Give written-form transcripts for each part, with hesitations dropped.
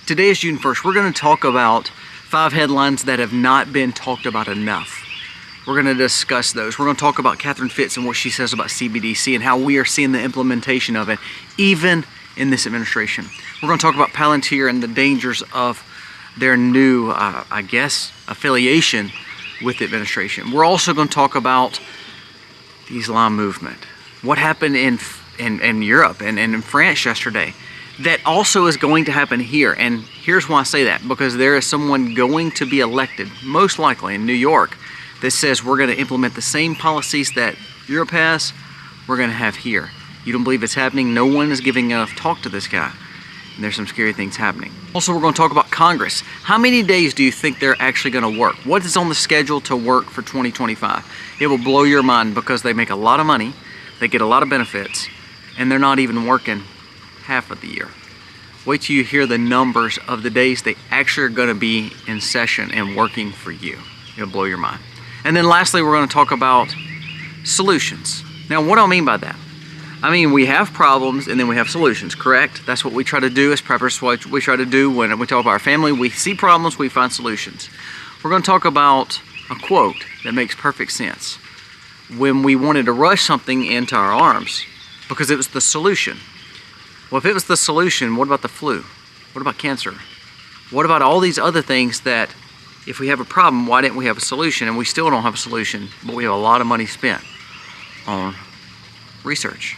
Today is June 1st. We're going to talk about 5 headlines that have not been talked about enough. We're going to discuss those. We're going to talk about Catherine Fitts and what she says about CBDC and how we are seeing the implementation of it, even in this administration. We're going to talk about Palantir and the dangers of their new, affiliation with the administration. We're also going to talk about the Islam movement. What happened in Europe and in France yesterday. That also is going to happen here. And here's why I say that. Because there is someone going to be elected, most likely in New York, that says we're going to implement the same policies that Europe has, we're going to have here. You don't believe it's happening? No one is giving enough talk to this guy. And there's some scary things happening. Also, we're going to talk about Congress. How many days do you think they're actually going to work? What is on the schedule to work for 2025? It will blow your mind because they make a lot of money, they get a lot of benefits, and they're not even working half of the year. Wait till you hear the numbers of the days they actually are going to be in session and working for you. It'll blow your mind. And then lastly, we're going to talk about solutions. Now, what do I mean by that? I mean, we have problems and then we have solutions, correct? That's what we try to do as preppers. What we try to do when we talk about our family. We see problems, we find solutions. We're going to talk about a quote that makes perfect sense. When we wanted to rush something into our arms because it was the solution. Well, if it was the solution, what about the flu? What about cancer? What about all these other things that if we have a problem, why didn't we have a solution? And we still don't have a solution, but we have a lot of money spent on research.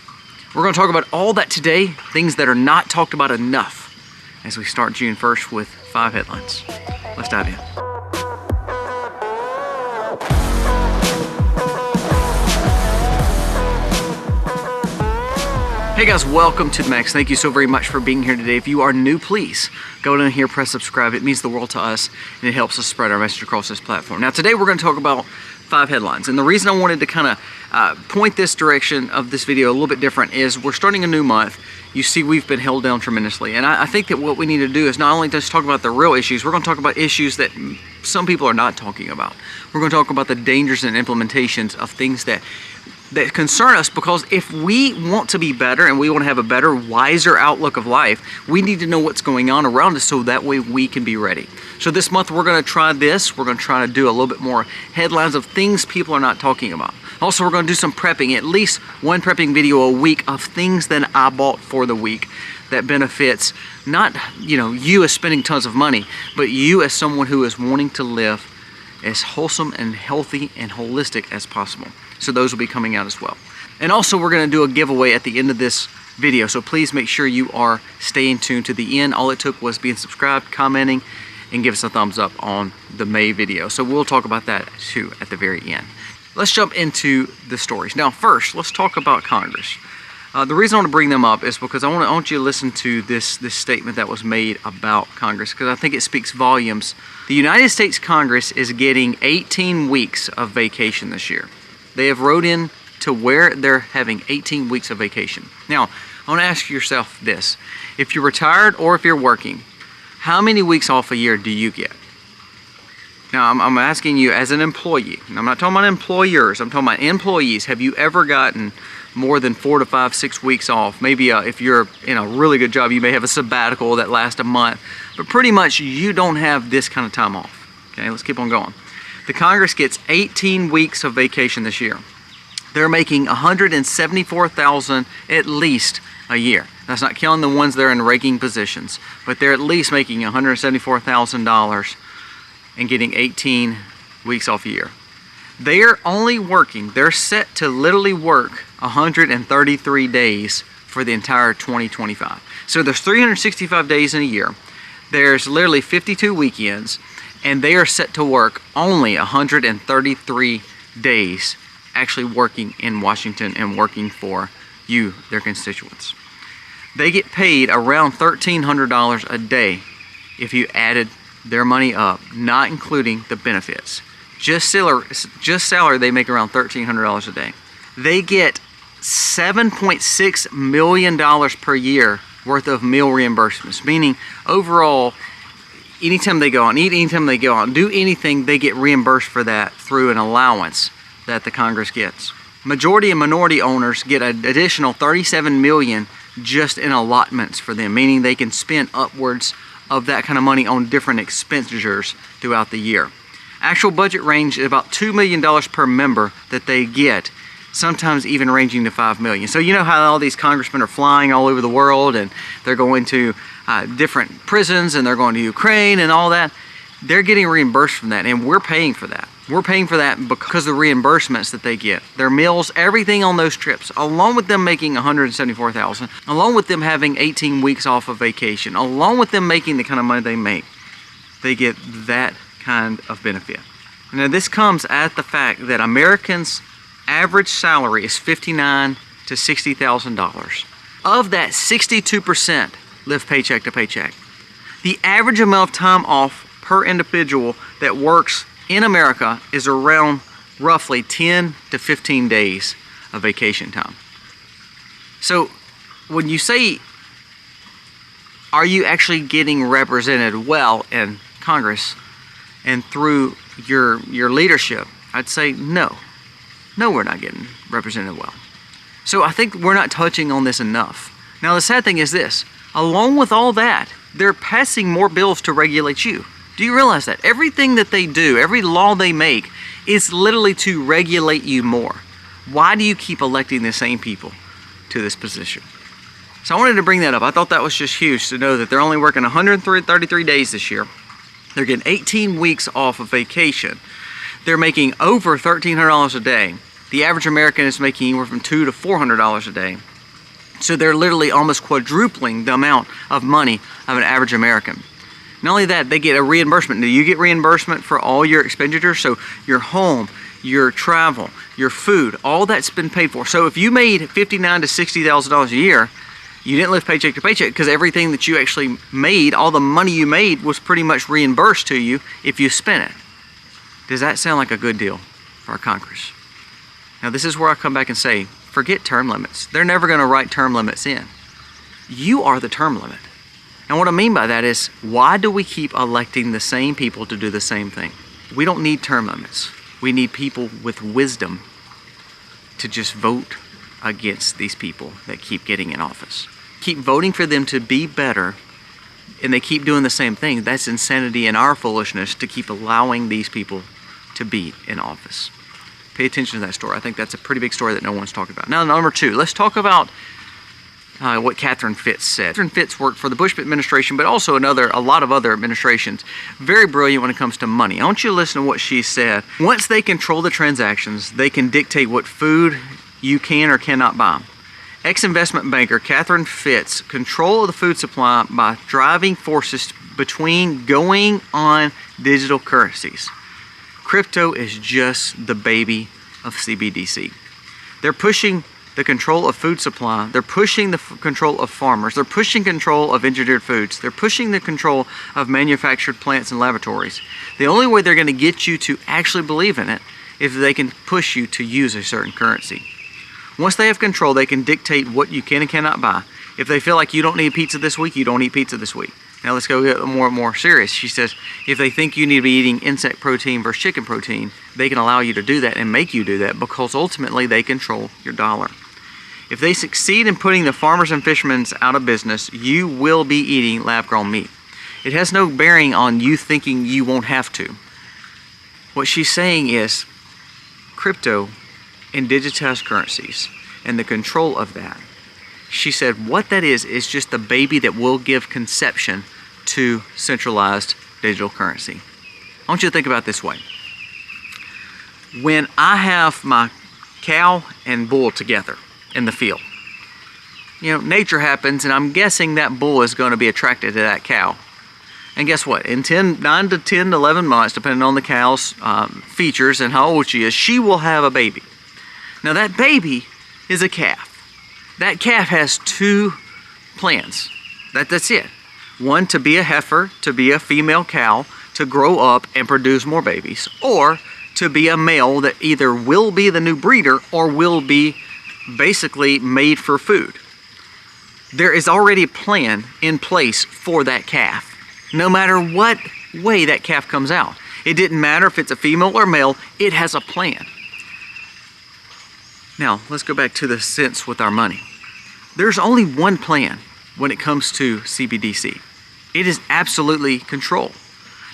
We're going to talk about all that today, things that are not talked about enough as we start June 1st with 5 headlines. Let's dive in. Hey guys, welcome to themacs. Thank you so very much for being here today. If you are new, please go down here, press subscribe. It means the world to us and it helps us spread our message across this platform. Now today we're going to talk about 5 headlines, and the reason I wanted to kind of point this direction of this video a little bit different is we're starting a new month. You see, we've been held down tremendously, and I think that what we need to do is not only just talk about the real issues, we're going to talk about issues that some people are not talking about. We're going to talk about the dangers and implementations of things that concern us, because if we want to be better and we want to have a better, wiser outlook of life, we need to know what's going on around us so that way we can be ready. So this month we're going to try this. We're going to try to do a little bit more headlines of things people are not talking about. Also, we're going to do some prepping, at least one prepping video a week of things that I bought for the week that benefits not you as spending tons of money, but you as someone who is wanting to live as wholesome and healthy and holistic as possible. So those will be coming out as well. And also we're going to do a giveaway at the end of this video. So please make sure you are staying tuned to the end. All it took was being subscribed, commenting, and give us a thumbs up on the May video. So we'll talk about that too at the very end. Let's jump into the stories. Now first, let's talk about Congress. The reason I want to bring them up is because I want you to listen to this statement that was made about Congress, because I think it speaks volumes. The United States Congress is getting 18 weeks of vacation this year. They have wrote in to where they're having 18 weeks of vacation. Now, I want to ask yourself this. If you're retired or if you're working, how many weeks off a year do you get? Now, I'm asking you as an employee. I'm not talking about employers. I'm talking about employees. Have you ever gotten more than 4 to 5, 6 weeks off? Maybe if you're in a really good job, you may have a sabbatical that lasts a month. But pretty much, you don't have this kind of time off. Okay, let's keep on going. The Congress gets 18 weeks of vacation this year. They're making $174,000 at least a year. That's not counting the ones that are in ranking positions, but they're at least making $174,000 and getting 18 weeks off a year. They're only working, they're set to literally work 133 days for the entire 2025. So there's 365 days in a year. There's literally 52 weekends, and they are set to work only 133 days actually working in Washington and working for you, their constituents. They get paid around $1,300 a day if you added their money up, not including the benefits. Just salary, they make around $1,300 a day. They get $7.6 million per year worth of meal reimbursements, meaning overall, anytime they go out and eat, anytime they go out and do anything, they get reimbursed for that through an allowance that the Congress gets. Majority and minority owners get an additional $37 million just in allotments for them, meaning they can spend upwards of that kind of money on different expenditures throughout the year. Actual budget range is about $2 million per member that they get, sometimes even ranging to $5 million. So you know how all these congressmen are flying all over the world, and they're going to different prisons, and they're going to Ukraine and all that. They're getting reimbursed from that, and we're paying for that. We're paying for that because of the reimbursements that they get. Their meals, everything on those trips, along with them making $174,000, along with them having 18 weeks off of vacation, along with them making the kind of money they make, they get that kind of benefit. Now this comes at the fact that Americans' average salary is $59,000 to $60,000. Of that, 62% live paycheck to paycheck. The average amount of time off per individual that works in America is around roughly 10 to 15 days of vacation time. So when you say, are you actually getting represented well in Congress and through your leadership, I'd say no. No, we're not getting represented well. So I think we're not touching on this enough. Now the sad thing is this, along with all that, they're passing more bills to regulate you. Do you realize that? Everything that they do, every law they make, is literally to regulate you more. Why do you keep electing the same people to this position? So I wanted to bring that up. I thought that was just huge to know that they're only working 133 days this year. They're getting 18 weeks off of vacation. They're making over $1,300 a day. The average American is making anywhere from $200 to $400 a day. So they're literally almost quadrupling the amount of money of an average American. Not only that, they get a reimbursement. Do you get reimbursement for all your expenditures? So your home, your travel, your food, all that's been paid for. So if you made $59,000 to $60,000 a year, you didn't live paycheck to paycheck because everything that you actually made, all the money you made was pretty much reimbursed to you if you spent it. Does that sound like a good deal for our Congress? Now this is where I come back and say, forget term limits. They're never going to write term limits in. You are the term limit. And what I mean by that is, why do we keep electing the same people to do the same thing? We don't need term limits. We need people with wisdom to just vote against these people that keep getting in office. Keep voting for them to be better, and they keep doing the same thing. That's insanity and our foolishness to keep allowing these people to be in office. Pay attention to that story. I think that's a pretty big story that no one's talking about. Now, number two, let's talk about what Catherine Fitts said. Catherine Fitts worked for the Bush administration, but also a lot of other administrations. Very brilliant when it comes to money. I want you to listen to what she said. Once they control the transactions, they can dictate what food you can or cannot buy. Ex-investment banker Catherine Fitts control of the food supply by driving forces between going on digital currencies. Crypto is just the baby of CBDC. They're pushing the control of food supply. They're pushing the control of farmers. They're pushing control of engineered foods. They're pushing the control of manufactured plants and laboratories. The only way they're going to get you to actually believe in it is if they can push you to use a certain currency. Once they have control, they can dictate what you can and cannot buy. If they feel like you don't need pizza this week, you don't eat pizza this week. Now let's go get more and more serious. She says, if they think you need to be eating insect protein versus chicken protein, they can allow you to do that and make you do that because ultimately they control your dollar. If they succeed in putting the farmers and fishermen out of business, you will be eating lab-grown meat. It has no bearing on you thinking you won't have to. What she's saying is crypto and digitized currencies and the control of that. She said what that is just the baby that will give conception to centralized digital currency. I want you to think about it this way. When I have my cow and bull together in the field, you know, nature happens, and I'm guessing that bull is going to be attracted to that cow. And guess what? In 9 to 10 to 11 months, depending on the cow's features and how old she is, she will have a baby. Now that baby is a calf. That calf has two plans. That's it. One, to be a heifer, to be a female cow, to grow up and produce more babies. Or to be a male that either will be the new breeder or will be basically made for food. There is already a plan in place for that calf. No matter what way that calf comes out. It didn't matter if it's a female or male, it has a plan. Now, let's go back to the sense with our money. There's only one plan when it comes to CBDC. It is absolutely control.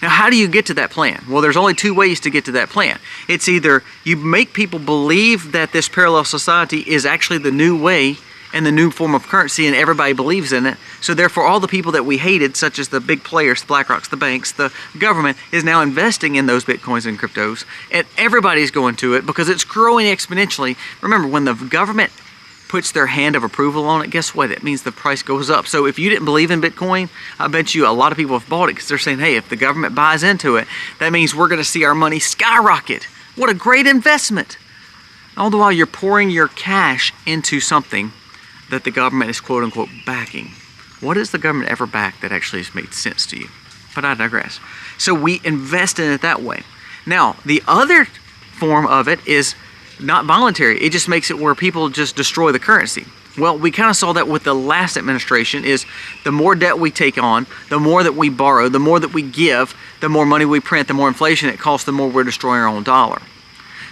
Now, how do you get to that plan? Well, there's only two ways to get to that plan. It's either you make people believe that this parallel society is actually the new way and the new form of currency, and everybody believes in it. So therefore, all the people that we hated, such as the big players, the BlackRocks, the banks, the government, is now investing in those Bitcoins and cryptos, and everybody's going to it because it's growing exponentially. Remember, when the government puts their hand of approval on it, guess what? It means the price goes up. So if you didn't believe in Bitcoin, I bet you a lot of people have bought it because they're saying, hey, if the government buys into it, that means we're going to see our money skyrocket. What a great investment. All the while you're pouring your cash into something that the government is quote unquote backing. What has the government ever backed that actually has made sense to you? But I digress. So we invest in it that way. Now, the other form of it is not voluntary. It just makes it where people just destroy the currency. Well, we kind of saw that with the last administration. Is the more debt we take on, the more that we borrow, the more that we give, the more money we print, the more inflation it costs, the more we're destroying our own dollar.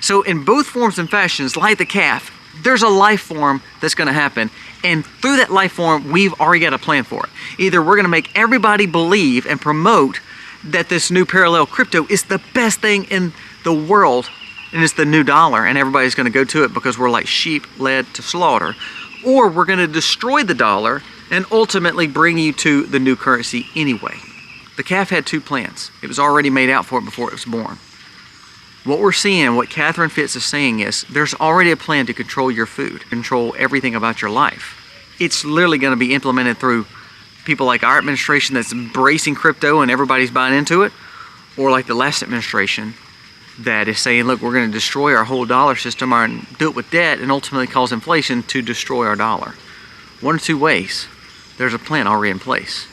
So in both forms and fashions, like the calf, there's a life form that's going to happen, and through that life form, we've already got a plan for it. Either we're going to make everybody believe and promote that this new parallel crypto is the best thing in the world, and it's the new dollar, and everybody's going to go to it because we're like sheep led to slaughter, or we're going to destroy the dollar and ultimately bring you to the new currency anyway. The calf had two plans. It was already made out for it before it was born. What we're seeing, what Catherine Fitz is saying is, there's already a plan to control your food, control everything about your life. It's literally going to be implemented through people like our administration that's embracing crypto and everybody's buying into it, or like the last administration that is saying, look, we're going to destroy our whole dollar system and do it with debt and ultimately cause inflation to destroy our dollar. One or two ways. There's a plan already in place,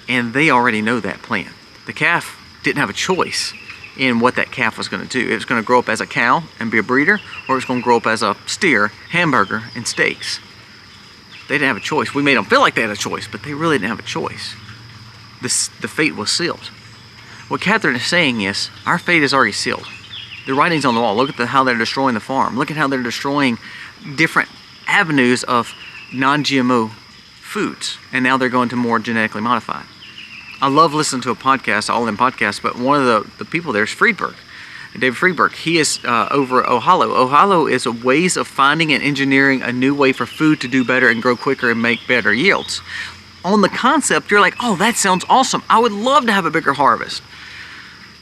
and they already know that plan. The calf didn't have a choice in what that calf was going to do. It was going to grow up as a cow and be a breeder, or it was going to grow up as a steer, hamburger, and steaks. They didn't have a choice. We made them feel like they had a choice, but they really didn't have a choice. The fate was sealed. What Catherine is saying is, our fate is already sealed. The writing's on the wall. Look at how they're destroying the farm. Look at how they're destroying different avenues of non-GMO foods, and now they're going to more genetically modified. I love listening to a podcast, All In Podcast, but one of the people there is Friedberg, David Friedberg. He is over at Ohalo. Ohalo is a ways of finding and engineering a new way for food to do better and grow quicker and make better yields. On the concept, you're like, oh, that sounds awesome. I would love to have a bigger harvest.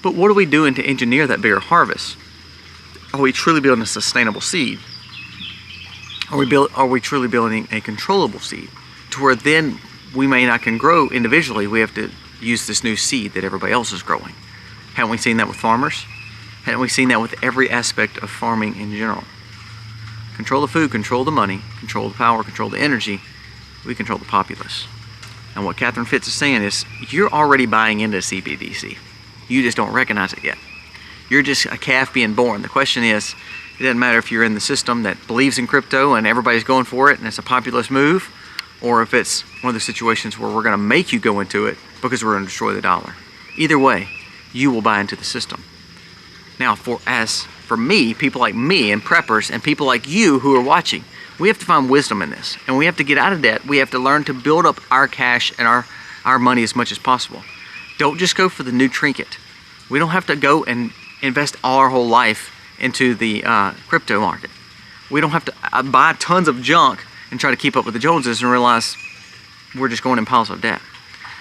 But what are we doing to engineer that bigger harvest? Are we truly building a sustainable seed? Are we truly building a controllable seed? To where then we may not can grow individually, we have to use this new seed that everybody else is growing. Haven't we seen that with farmers? Haven't we seen that with every aspect of farming in general? Control the food, control the money, control the power, control the energy. We control the populace. And what Catherine Fitz is saying is, you're already buying into CBDC. You just don't recognize it yet. You're just a calf being born. The question is, it doesn't matter if you're in the system that believes in crypto and everybody's going for it and it's a populist move, or if it's one of the situations where we're going to make you go into it because we're going to destroy the dollar. Either way, you will buy into the system. Now, for me, people like me and preppers and people like you who are watching, we have to find wisdom in this, and we have to get out of debt. We have to learn to build up our cash and our money as much as possible. Don't just go for the new trinket. We don't have to go and invest all our whole life into the crypto market. We don't have to buy tons of junk and try to keep up with the Joneses and realize we're just going in piles of debt.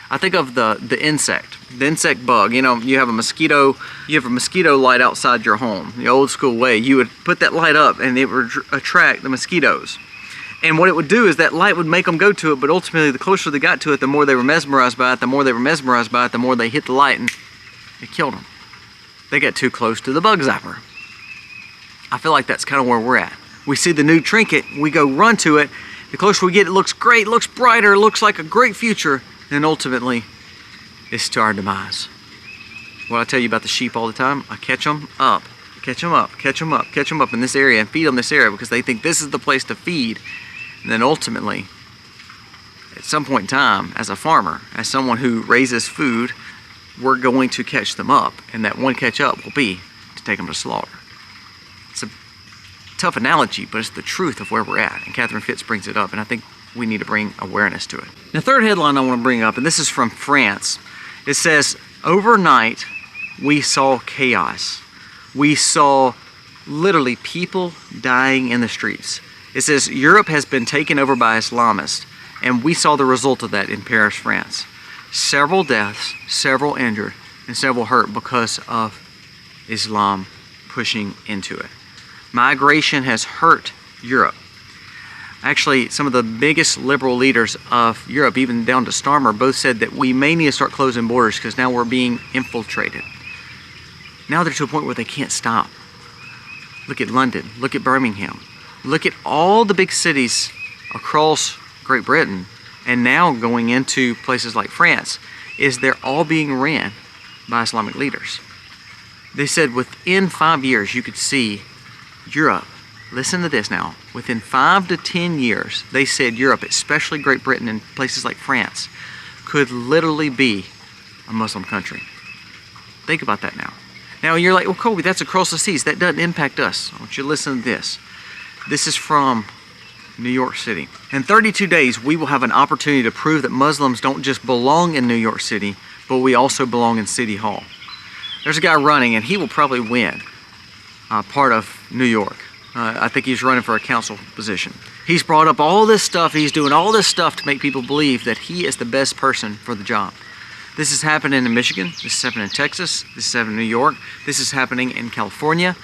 I think of the insect bug. You know, you have a mosquito light outside your home. The old school way, you would put that light up and it would attract the mosquitoes. And what it would do is that light would make them go to it, but ultimately the closer they got to it, the more they were mesmerized by it, the more they hit the light and it killed them. They got too close to the bug zapper. I feel like that's kind of where we're at. We see the new trinket, we go run to it. The closer we get, it looks great, looks brighter, looks like a great future, and ultimately, it's to our demise. What I tell you about the sheep all the time, I catch them up in this area and feed them this area because they think this is the place to feed. And then ultimately, at some point in time, as a farmer, as someone who raises food, we're going to catch them up, and that one catch up will be to take them to slaughter. It's a tough analogy, but it's the truth of where we're at, and Catherine Fitz brings it up, and I think we need to bring awareness to it. The third headline I want to bring up, and this is from France. It says, overnight, we saw chaos. We saw literally people dying in the streets. It says, Europe has been taken over by Islamists, and we saw the result of that in Paris, France. Several deaths, several injured, and several hurt because of Islam pushing into it. Migration has hurt Europe. Actually, some of the biggest liberal leaders of Europe, even down to Starmer, both said that we may need to start closing borders because now we're being infiltrated. Now they're to a point where they can't stop. Look at London, look at Birmingham, look at all the big cities across Great Britain, and now going into places like France, is they're all being ran by Islamic leaders. They said within 5 years you could see Europe, listen to this now, within 5 to 10 years, they said Europe, especially Great Britain and places like France, could literally be a Muslim country. Think about that now. Now you're like, well, Colby, that's across the seas. That doesn't impact us. I want you to listen to this. This is from New York City. In 32 days, we will have an opportunity to prove that Muslims don't just belong in New York City, but we also belong in City Hall. There's a guy running, and he will probably win part of New York. I think he's running for a council position. He's brought up all this stuff. He's doing all this stuff to make people believe that he is the best person for the job. This is happening in Michigan. This is happening in Texas. This is happening in New York. This is happening in California.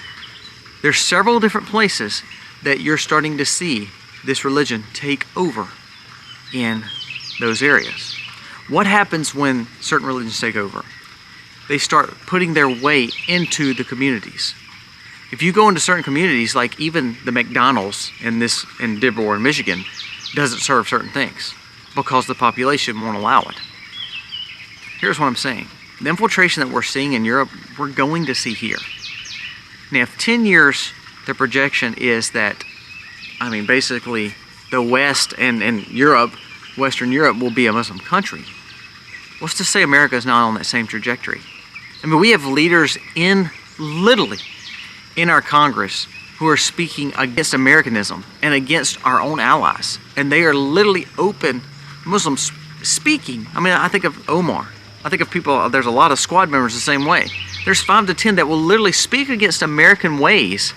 There's several different places that you're starting to see this religion take over in those areas. What happens when certain religions take over? They start putting their way into the communities. If you go into certain communities, like even the McDonald's in Dearborn, Michigan, doesn't serve certain things because the population won't allow it. Here's what I'm saying. The infiltration that we're seeing in Europe, we're going to see here. Now, if 10 years, the projection is that, basically the West and Europe, Western Europe will be a Muslim country. What's to say America is not on that same trajectory? We have leaders literally in our Congress who are speaking against Americanism and against our own allies. And they are literally open Muslims speaking. I think of Omar. I think of people, there's a lot of squad members the same way. There's 5 to 10 that will literally speak against American ways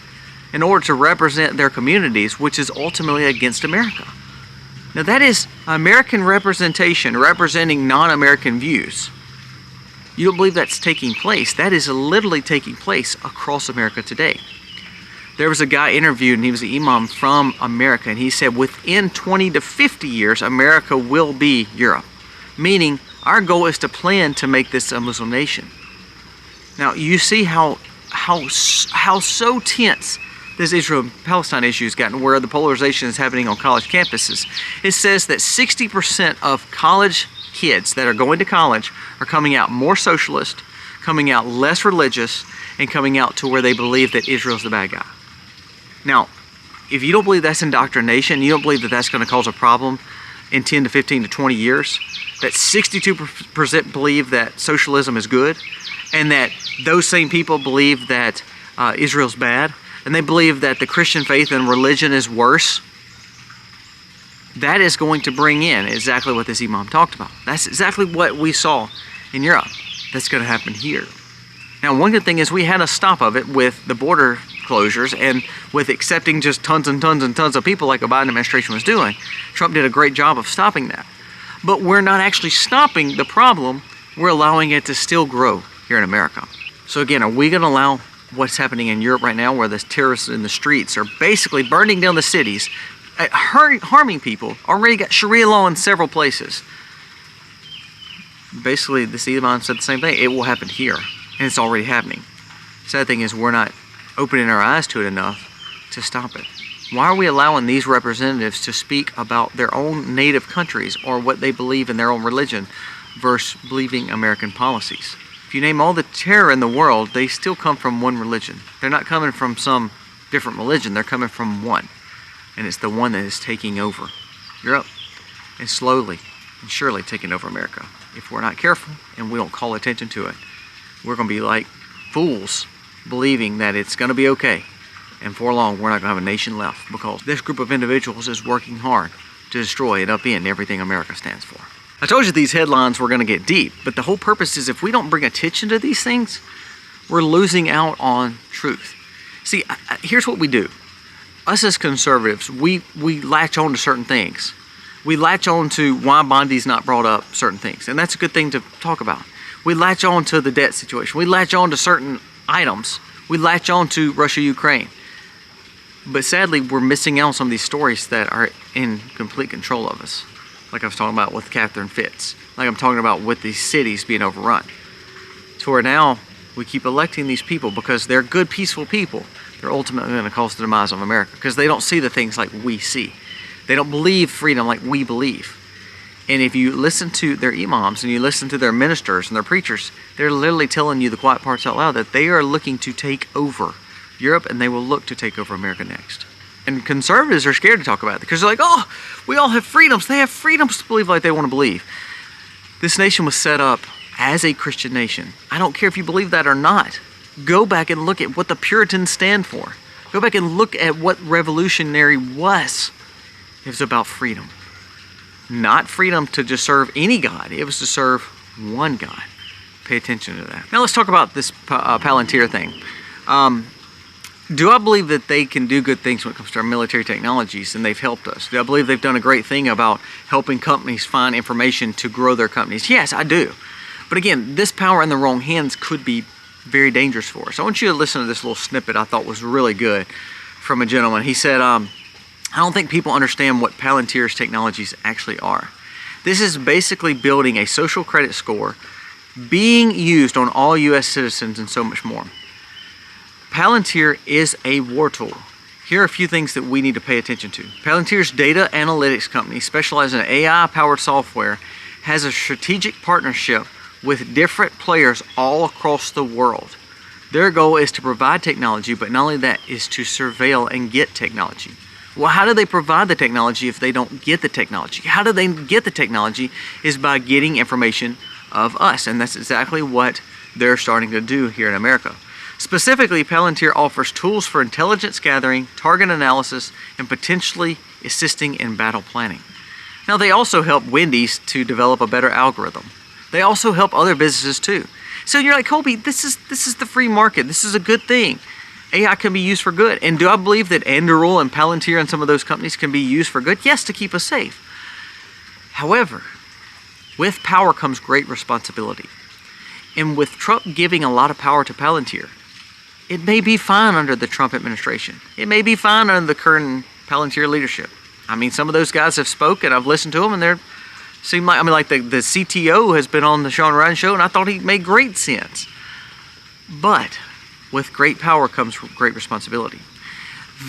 in order to represent their communities, which is ultimately against America. Now that is American representation, representing non-American views. You don't believe that's taking place? That is literally taking place across America today. There was a guy interviewed, and he was an imam from America, and he said within 20 to 50 years, America will be Europe. Meaning, our goal is to plan to make this a Muslim nation. Now, you see how so tense this Israel-Palestine issue has gotten, where the polarization is happening on college campuses. It says that 60% of college kids that are going to college are coming out more socialist, coming out less religious, and coming out to where they believe that Israel's the bad guy. Now, if you don't believe that's indoctrination, you don't believe that that's going to cause a problem in 10 to 15 to 20 years, that 62% believe that socialism is good, and that those same people believe that Israel's bad, and they believe that the Christian faith and religion is worse, that is going to bring in exactly what this imam talked about. That's exactly what we saw in Europe. That's going to happen here. Now, one good thing is we had a stop of it with the border closures and with accepting just tons and tons and tons of people like the Biden administration was doing. Trump did a great job of stopping that. But we're not actually stopping the problem. We're allowing it to still grow here in America. So again, are we going to allow what's happening in Europe right now, where the terrorists in the streets are basically burning down the cities, harming people, already got Sharia law in several places? Basically, this imam said the same thing. It will happen here, and it's already happening. Sad thing is we're not opening our eyes to it enough to stop it. Why are we allowing these representatives to speak about their own native countries or what they believe in their own religion versus believing American policies? If you name all the terror in the world, they still come from one religion. They're not coming from some different religion. They're coming from one. And it's the one that is taking over Europe and slowly and surely taking over America. If we're not careful and we don't call attention to it, we're going to be like fools believing that it's going to be okay. And for long, we're not going to have a nation left, because this group of individuals is working hard to destroy and upend everything America stands for. I told you these headlines were going to get deep, but the whole purpose is if we don't bring attention to these things, we're losing out on truth. See, here's what we do. Us as conservatives, we latch on to certain things. We latch on to why Bondi's not brought up certain things, and that's a good thing to talk about. We latch on to the debt situation. We latch on to certain items. We latch on to Russia-Ukraine. But sadly, we're missing out on some of these stories that are in complete control of us. Like I was talking about with Catherine Fitz. Like I'm talking about with these cities being overrun. To where now we keep electing these people because they're good, peaceful people. They're ultimately going to cause the demise of America because they don't see the things like we see. They don't believe freedom like we believe. And if you listen to their imams and you listen to their ministers and their preachers, they're literally telling you the quiet parts out loud that they are looking to take over Europe and they will look to take over America next. And conservatives are scared to talk about it because they're like, oh, we all have freedoms. They have freedoms to believe like they want to believe. This nation was set up as a Christian nation. I don't care if you believe that or not. Go back and look at what the Puritans stand for. Go back and look at what revolutionary was. It was about freedom. Not freedom to just serve any God. It was to serve one God. Pay attention to that. Now let's talk about this Palantir thing. Do I believe that they can do good things when it comes to our military technologies and they've helped us? Do I believe they've done a great thing about helping companies find information to grow their companies? Yes, I do. But again, this power in the wrong hands could be very dangerous for us. I want you to listen to this little snippet I thought was really good from a gentleman. He said, I don't think people understand what Palantir's technologies actually are. This is basically building a social credit score being used on all U.S. citizens and so much more. Palantir is a war tool. Here are a few things that we need to pay attention to. Palantir's data analytics company, specializing in AI-powered software, has a strategic partnership with different players all across the world. Their goal is to provide technology, but not only that, is to surveil and get technology. Well, how do they provide the technology if they don't get the technology? How do they get the technology is by getting information of us, and that's exactly what they're starting to do here in America. Specifically, Palantir offers tools for intelligence gathering, target analysis, and potentially assisting in battle planning. Now, they also help Wendy's to develop a better algorithm. They also help other businesses too. So you're like, Colby, this is the free market. This is a good thing. AI can be used for good. And do I believe that Anduril and Palantir and some of those companies can be used for good? Yes, to keep us safe. However, with power comes great responsibility. And with Trump giving a lot of power to Palantir, it may be fine under the Trump administration. It may be fine under the current Palantir leadership. I mean, some of those guys have spoken. I've listened to them, and like the CTO has been on the Sean Ryan show, and I thought he made great sense. But with great power comes great responsibility.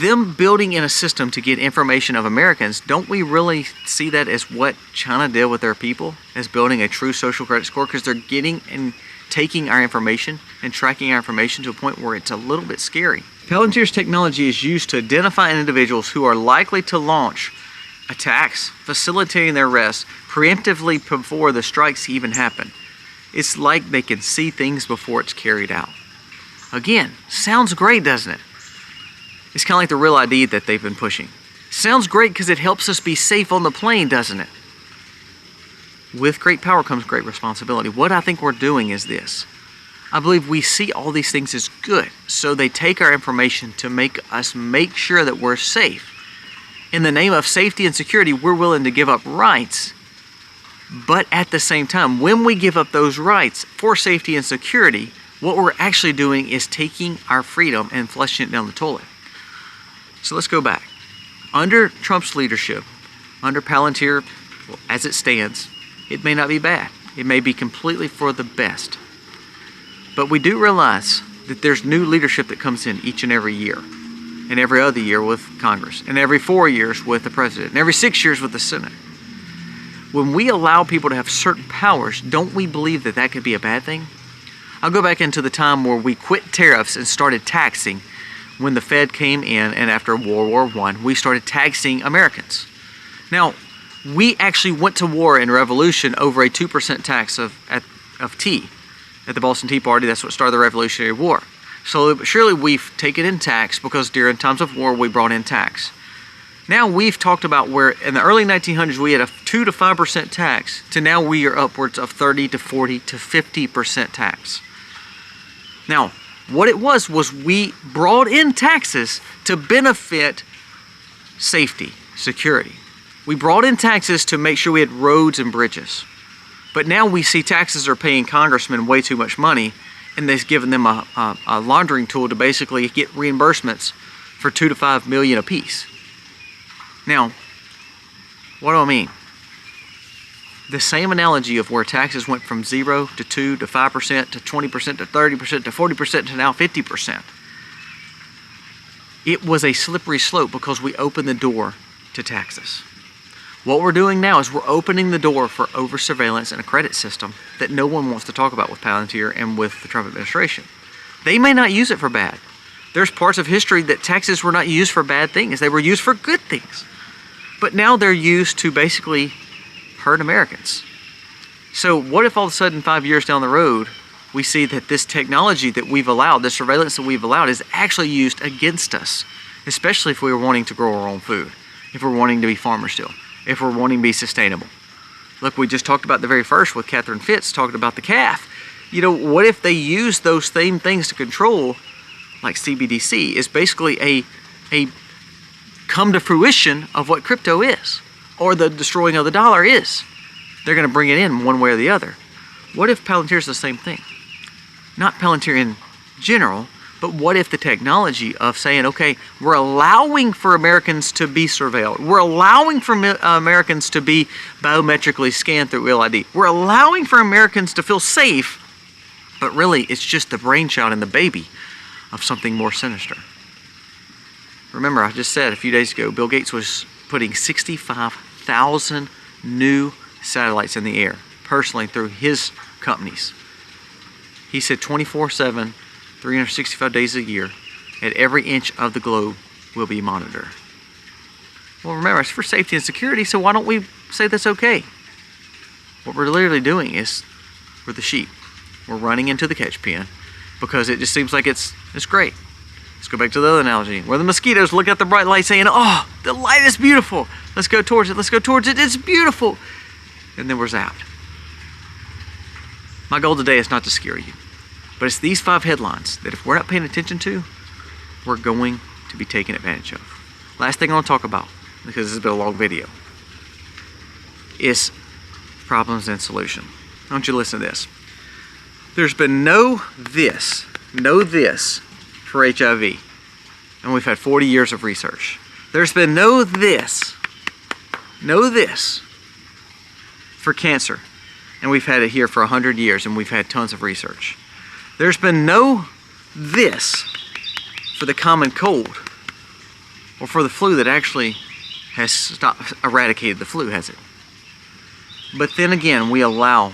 Them building in a system to get information of Americans, don't we really see that as what China did with their people, as building a true social credit score? Because they're getting and taking our information and tracking our information to a point where it's a little bit scary. Palantir's technology is used to identify individuals who are likely to launch attacks, facilitating their arrest preemptively before the strikes even happen. It's like they can see things before it's carried out. Again, sounds great, doesn't it? It's kind of like the Real ID that they've been pushing. Sounds great because it helps us be safe on the plane, doesn't it? With great power comes great responsibility. What I think we're doing is this. I believe we see all these things as good, so they take our information to make us make sure that we're safe. In the name of safety and security, we're willing to give up rights. But at the same time, when we give up those rights for safety and security, what we're actually doing is taking our freedom and flushing it down the toilet. So let's go back. Under Trump's leadership, under Palantir, well, as it stands, it may not be bad. It may be completely for the best. But we do realize that there's new leadership that comes in each and every year, and every other year with Congress, and every 4 years with the president, and every 6 years with the Senate. When we allow people to have certain powers, don't we believe that that could be a bad thing? I'll go back into the time where we quit tariffs and started taxing when the Fed came in, and after World War I, we started taxing Americans. Now, we actually went to war in revolution over a 2% tax of tea. At the Boston Tea Party, that's what started the Revolutionary War. So surely we've taken in tax because during times of war we brought in tax. Now we've talked about where in the early 1900s we had a 2 to 5% tax, to now we are upwards of 30 to 40 to 50% tax. Now, what it was we brought in taxes to benefit safety, security. We brought in taxes to make sure we had roads and bridges. But now we see taxes are paying congressmen way too much money, and they've given them a laundering tool to basically get reimbursements for 2 to 5 million apiece. Now, what do I mean? The same analogy of where taxes went from 0 to 2 to 5% to 20% to 30% to 40% to now 50%. It was a slippery slope because we opened the door to taxes. What we're doing now is we're opening the door for over-surveillance and a credit system that no one wants to talk about with Palantir and with the Trump administration. They may not use it for bad. There's parts of history that taxes were not used for bad things. They were used for good things. But now they're used to basically hurt Americans. So what if all of a sudden 5 years down the road, we see that this technology that we've allowed, this surveillance that we've allowed, is actually used against us, especially if we were wanting to grow our own food, if we're wanting to be farmers still, if we're wanting to be sustainable. Look, we just talked about the very first with Catherine Fitz talking about the calf. You know, what if they use those same things to control, like CBDC, is basically a come to fruition of what crypto is, or the destroying of the dollar is. They're going to bring it in one way or the other. What if Palantir is the same thing? Not Palantir in general, but what if the technology of saying, okay, we're allowing for Americans to be surveilled. We're allowing for Americans to be biometrically scanned through Real ID. We're allowing for Americans to feel safe, but really it's just the brainchild and the baby of something more sinister. Remember, I just said a few days ago, Bill Gates was putting 65,000 new satellites in the air, personally through his companies. He said 24/7, 365 days a year, at every inch of the globe will be monitored. Well, remember, it's for safety and security, so why don't we say that's okay? What we're literally doing is, we're the sheep. We're running into the catch pen because it just seems like it's great. Let's go back to the other analogy, where the mosquitoes look at the bright light saying, oh, the light is beautiful. Let's go towards it. Let's go towards it. It's beautiful. And then we're zapped. My goal today is not to scare you, but it's these 5 headlines that if we're not paying attention to, we're going to be taken advantage of. Last thing I want to talk about, because this has been a long video, is problems and solution. I want you to listen to this. There's been no this for HIV, and we've had 40 years of research. There's been no this for cancer, and we've had it here for 100 years, and we've had tons of research. There's been no this for the common cold, or for the flu that actually has eradicated the flu, has it? But then again, we allow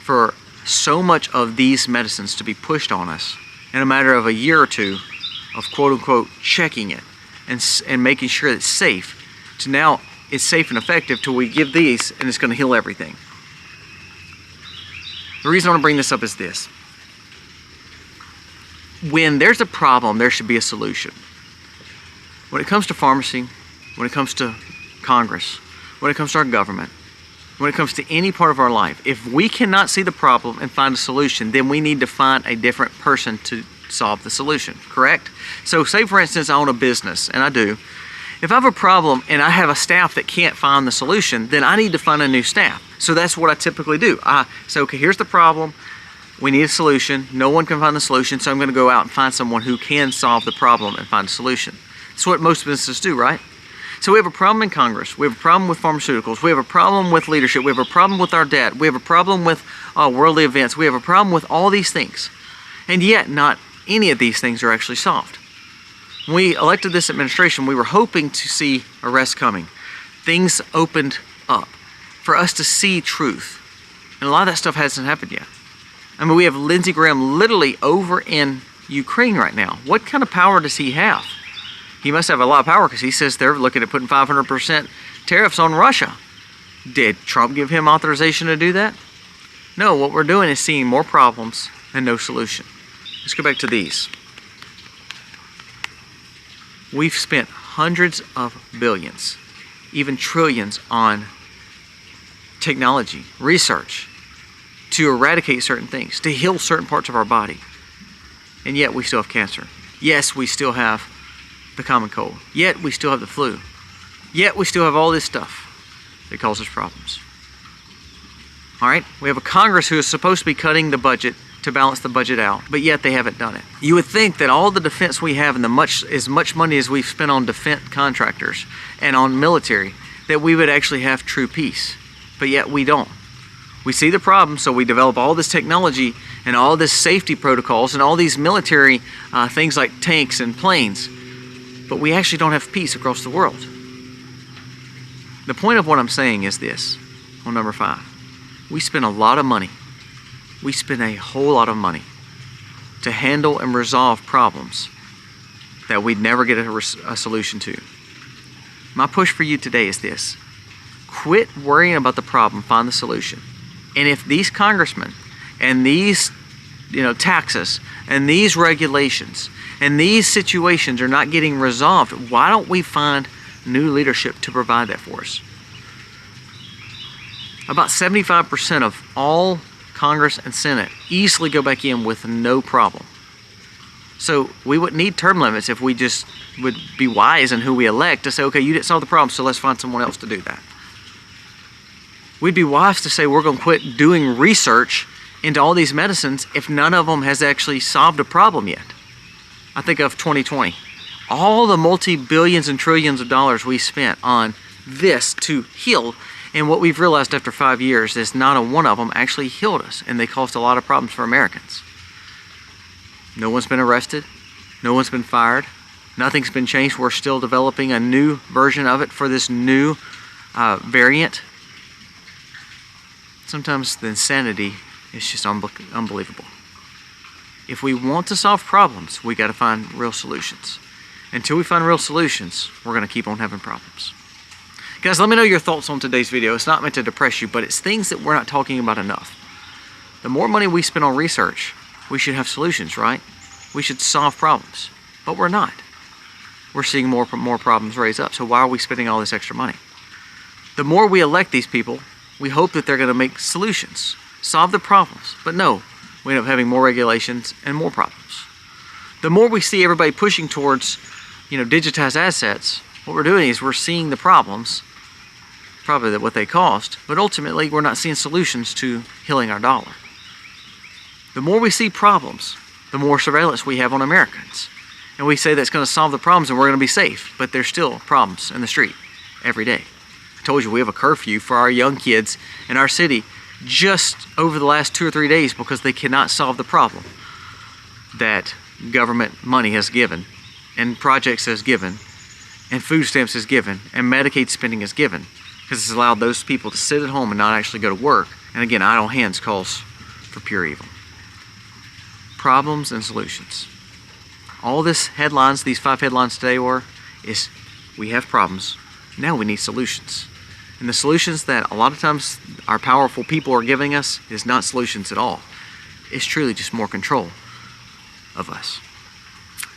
for so much of these medicines to be pushed on us in a matter of a year or two of quote-unquote checking it and making sure it's safe, to now it's safe and effective till we give these and it's going to heal everything. The reason I want to bring this up is this. When there's a problem, there should be a solution. When it comes to pharmacy, when it comes to Congress, when it comes to our government, when it comes to any part of our life, if we cannot see the problem and find a solution, then we need to find a different person to solve the solution, correct? So say for instance I own a business, and I do. If I have a problem and I have a staff that can't find the solution, then I need to find a new staff. So that's what I typically do. I say, okay, here's the problem. We need a solution. No one can find the solution, so I'm going to go out and find someone who can solve the problem and find a solution. That's what most businesses do, right? So we have a problem in Congress. We have a problem with pharmaceuticals. We have a problem with leadership. We have a problem with our debt. We have a problem with worldly events. We have a problem with all these things. And yet, not any of these things are actually solved. When we elected this administration, we were hoping to see arrests coming. Things opened up for us to see truth. And a lot of that stuff hasn't happened yet. I mean, we have Lindsey Graham literally over in Ukraine right now. What kind of power does he have? He must have a lot of power because he says they're looking at putting 500% tariffs on Russia. Did Trump give him authorization to do that? No, what we're doing is seeing more problems and no solution. Let's go back to these. We've spent hundreds of billions, even trillions on technology, research, to eradicate certain things, to heal certain parts of our body. And yet we still have cancer. Yes, we still have the common cold. Yet we still have the flu. Yet we still have all this stuff that causes problems. All right, we have a Congress who is supposed to be cutting the budget to balance the budget out, but yet they haven't done it. You would think that all the defense we have and as much money as we've spent on defense contractors and on military, that we would actually have true peace, but yet we don't. We see the problem, so we develop all this technology and all this safety protocols and all these military things like tanks and planes, but we actually don't have peace across the world. The point of what I'm saying is this, on number 5. We spend a lot of money. We spend a whole lot of money to handle and resolve problems that we'd never get a solution to. My push for you today is this. Quit worrying about the problem, find the solution. And if these congressmen and these taxes and these regulations and these situations are not getting resolved, why don't we find new leadership to provide that for us? About 75% of all Congress and Senate easily go back in with no problem. So we wouldn't need term limits if we just would be wise in who we elect to say, okay, you didn't solve the problem, so let's find someone else to do that. We'd be wise to say we're going to quit doing research into all these medicines if none of them has actually solved a problem yet. I think of 2020. All the multi-billions and trillions of dollars we spent on this to heal, and what we've realized after 5 years is not a one of them actually healed us, and they caused a lot of problems for Americans. No one's been arrested. No one's been fired. Nothing's been changed. We're still developing a new version of it for this new variant. Sometimes the insanity is just unbelievable. If we want to solve problems, we got to find real solutions. Until we find real solutions, we're going to keep on having problems. Guys, let me know your thoughts on today's video. It's not meant to depress you, but it's things that we're not talking about enough. The more money we spend on research, we should have solutions, right? We should solve problems, but we're not. We're seeing more problems raise up, so why are we spending all this extra money? The more we elect these people, we hope that they're going to make solutions, solve the problems, but no, we end up having more regulations and more problems. The more we see everybody pushing towards, digitized assets, what we're doing is we're seeing the problems, probably what they cost, but ultimately we're not seeing solutions to healing our dollar. The more we see problems, the more surveillance we have on Americans. And we say that's going to solve the problems and we're going to be safe, but there's still problems in the street every day. I told you we have a curfew for our young kids in our city just over the last 2 or 3 days because they cannot solve the problem that government money has given, and projects has given, and food stamps has given, and Medicaid spending has given, because it's allowed those people to sit at home and not actually go to work. And again, idle hands calls for pure evil. Problems and solutions. All this headlines, these 5 headlines today is we have problems, now we need solutions. And the solutions that a lot of times our powerful people are giving us is not solutions at all. It's truly just more control of us.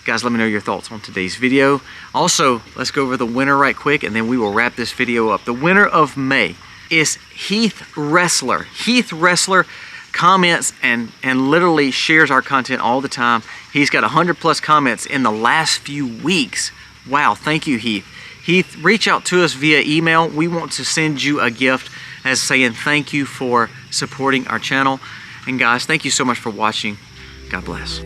Guys, let me know your thoughts on today's video. Also, let's go over the winner right quick and then we will wrap this video up. The winner of May is Heath Wrestler. Heath Wrestler comments and literally shares our content all the time. He's got 100+ comments in the last few weeks. Wow, thank you, Heath. Heath, reach out to us via email. We want to send you a gift as saying thank you for supporting our channel. And guys, thank you so much for watching. God bless.